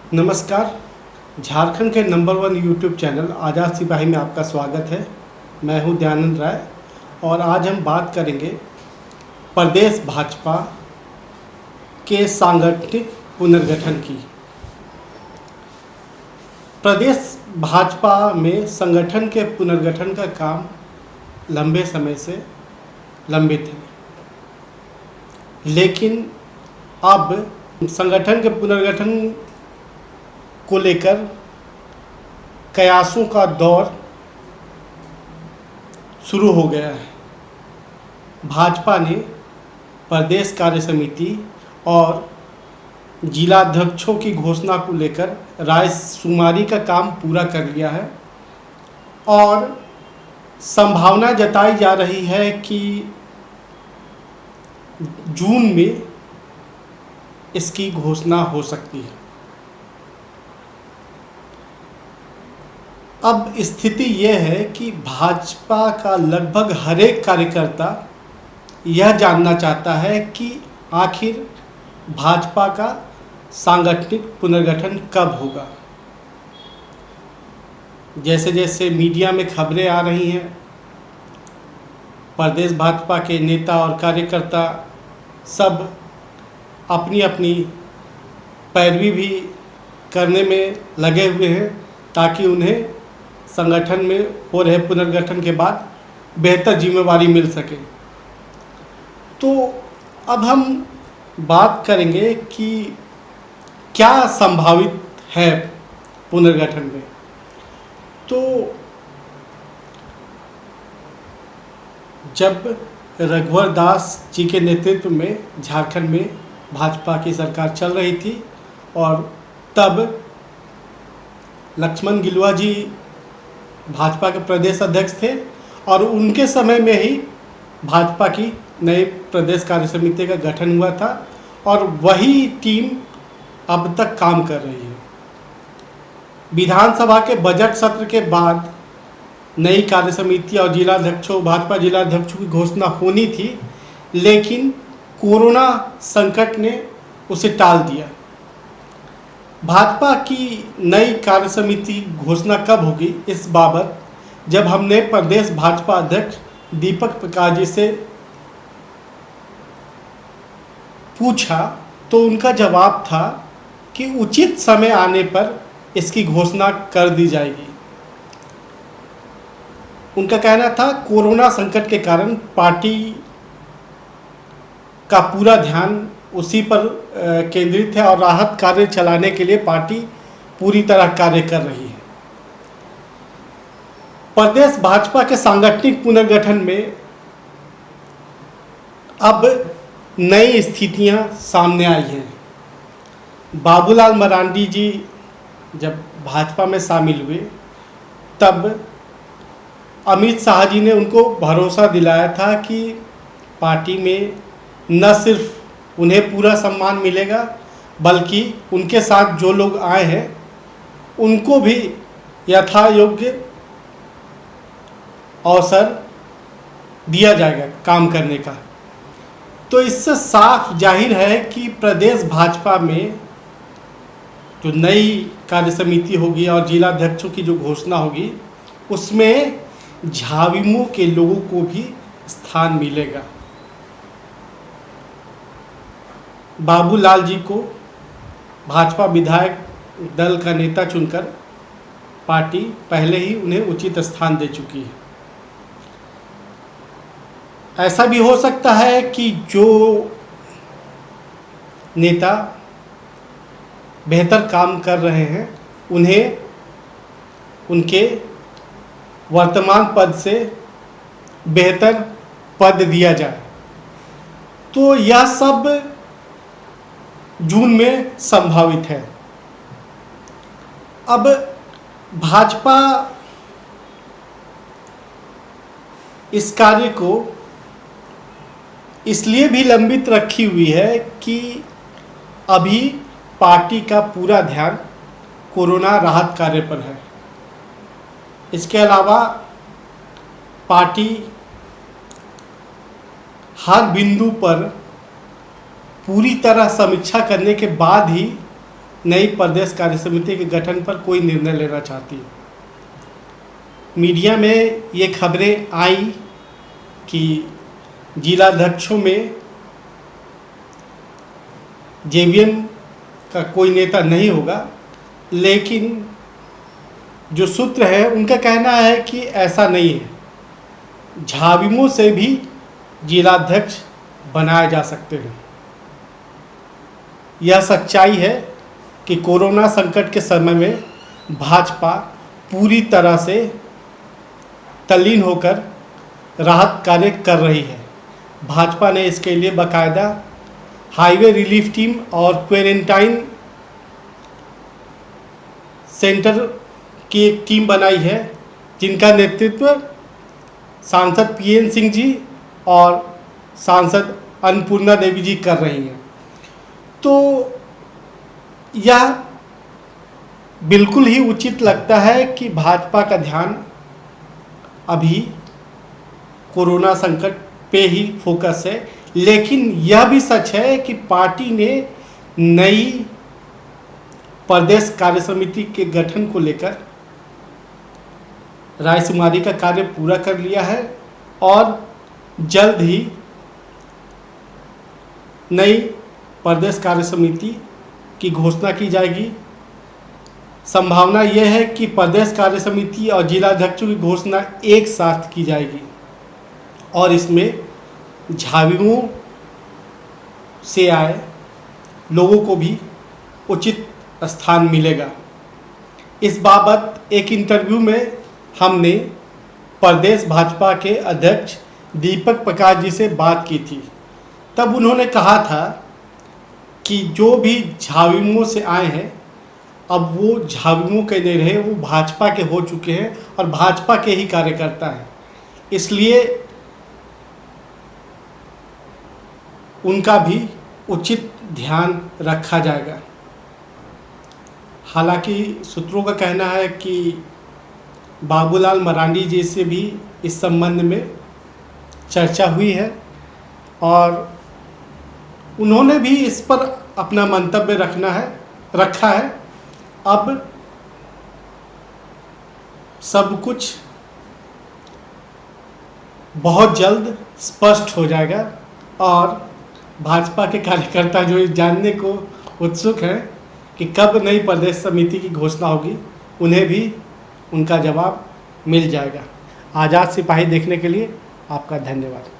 नमस्कार। झारखंड के number 1 YouTube channel आज़ाद सिपाही में आपका स्वागत है। मैं हूं दयानंद राय और आज हम बात करेंगे प्रदेश भाजपा के सांगठनिक पुनर्गठन की। प्रदेश भाजपा में संगठन के पुनर्गठन का काम लंबे समय से लंबित है, लेकिन अब संगठन के पुनर्गठन को लेकर कयासों का दौर शुरू हो गया है। भाजपा ने प्रदेश कार्य समिति और जिलाध्यक्षों की घोषणा को लेकर रायशुमारी का काम पूरा कर लिया है और संभावना जताई जा रही है कि जून में इसकी घोषणा हो सकती है। अब स्थिति यह है कि भाजपा का लगभग हर एक कार्यकर्ता यह जानना चाहता है कि आखिर भाजपा का सांगठनिक पुनर्गठन कब होगा। जैसे जैसे मीडिया में खबरें आ रही हैं, प्रदेश भाजपा के नेता और कार्यकर्ता सब अपनी अपनी पैरवी भी करने में लगे हुए हैं ताकि उन्हें संगठन में हो रहे पुनर्गठन के बाद बेहतर जिम्मेवारी मिल सके। तो अब हम बात करेंगे कि क्या संभावित है पुनर्गठन में। तो जब रघुवर दास जी के नेतृत्व में झारखंड में भाजपा की सरकार चल रही थी और तब लक्ष्मण गिलुआ जी भाजपा के प्रदेश अध्यक्ष थे और उनके समय में ही भाजपा की नई प्रदेश कार्य समिति का गठन हुआ था और वही टीम अब तक काम कर रही है। विधानसभा के बजट सत्र के बाद नई कार्य समिति और भाजपा जिलाध्यक्षों की घोषणा होनी थी, लेकिन कोरोना संकट ने उसे टाल दिया। भाजपा की नई कार्य समिति घोषणा कब होगी, इस बाबत जब हमने प्रदेश भाजपा अध्यक्ष दीपक प्रकाश जी से पूछा तो उनका जवाब था कि उचित समय आने पर इसकी घोषणा कर दी जाएगी। उनका कहना था कोरोना संकट के कारण पार्टी का पूरा ध्यान उसी पर केंद्रित है और राहत कार्य चलाने के लिए पार्टी पूरी तरह कार्य कर रही है। प्रदेश भाजपा के सांगठनिक पुनर्गठन में अब नई स्थितियां सामने आई हैं। बाबूलाल मरांडी जी जब भाजपा में शामिल हुए तब अमित शाह जी ने उनको भरोसा दिलाया था कि पार्टी में न सिर्फ उन्हें पूरा सम्मान मिलेगा बल्कि उनके साथ जो लोग आए हैं उनको भी यथा योग्य अवसर दिया जाएगा काम करने का। तो इससे साफ जाहिर है कि प्रदेश भाजपा में जो नई कार्य समिति होगी और जिलाध्यक्षों की जो घोषणा होगी उसमें झाविमो के लोगों को भी स्थान मिलेगा। बाबूलाल जी को भाजपा विधायक दल का नेता चुनकर पार्टी पहले ही उन्हें उचित स्थान दे चुकी है। ऐसा भी हो सकता है कि जो नेता बेहतर काम कर रहे हैं उन्हें उनके वर्तमान पद से बेहतर पद दिया जाए। तो यह सब जून में संभावित है। अब भाजपा इस कार्य को इसलिए भी लंबित रखी हुई है कि अभी पार्टी का पूरा ध्यान कोरोना राहत कार्य पर है। इसके अलावा पार्टी हर बिंदु पर पूरी तरह समीक्षा करने के बाद ही नई प्रदेश कार्य समिति के गठन पर कोई निर्णय लेना चाहती है। मीडिया में ये खबरें आई कि जिलाध्यक्षों में जेवीएम का कोई नेता नहीं होगा, लेकिन जो सूत्र है उनका कहना है कि ऐसा नहीं है, झाविमो से भी जिलाध्यक्ष बनाए जा सकते हैं। यह सच्चाई है कि कोरोना संकट के समय में भाजपा पूरी तरह से तल्लीन होकर राहत कार्य कर रही है। भाजपा ने इसके लिए बाकायदा हाईवे रिलीफ टीम और क्वारंटाइन सेंटर की एक टीम बनाई है, जिनका नेतृत्व सांसद पीएन सिंह जी और सांसद अन्नपूर्णा देवी जी कर रही हैं। तो यह बिल्कुल ही उचित लगता है कि भाजपा का ध्यान अभी कोरोना संकट पे ही फोकस है, लेकिन यह भी सच है कि पार्टी ने नई प्रदेश कार्य समिति के गठन को लेकर रायशुमारी का कार्य पूरा कर लिया है और जल्द ही नई प्रदेश कार्य समिति की घोषणा की जाएगी। संभावना यह है कि प्रदेश कार्य समिति और जिलाध्यक्षों की घोषणा एक साथ की जाएगी और इसमें झाविमो से आए लोगों को भी उचित स्थान मिलेगा। इस बाबत एक इंटरव्यू में हमने प्रदेश भाजपा के अध्यक्ष दीपक प्रकाश जी से बात की थी। तब उन्होंने कहा था कि जो भी झाविमो से आए हैं, अब वो झाविमो के नहीं रहे, वो भाजपा के हो चुके हैं और भाजपा के ही कार्यकर्ता हैं, इसलिए उनका भी उचित ध्यान रखा जाएगा। हालांकि सूत्रों का कहना है कि बाबूलाल मरांडी जी से भी इस संबंध में चर्चा हुई है और उन्होंने भी इस पर अपना मंतव्य रखा है। अब सब कुछ बहुत जल्द स्पष्ट हो जाएगा और भाजपा के कार्यकर्ता जो इस जानने को उत्सुक हैं कि कब नई प्रदेश समिति की घोषणा होगी, उन्हें भी उनका जवाब मिल जाएगा। आज़ाद सिपाही देखने के लिए आपका धन्यवाद।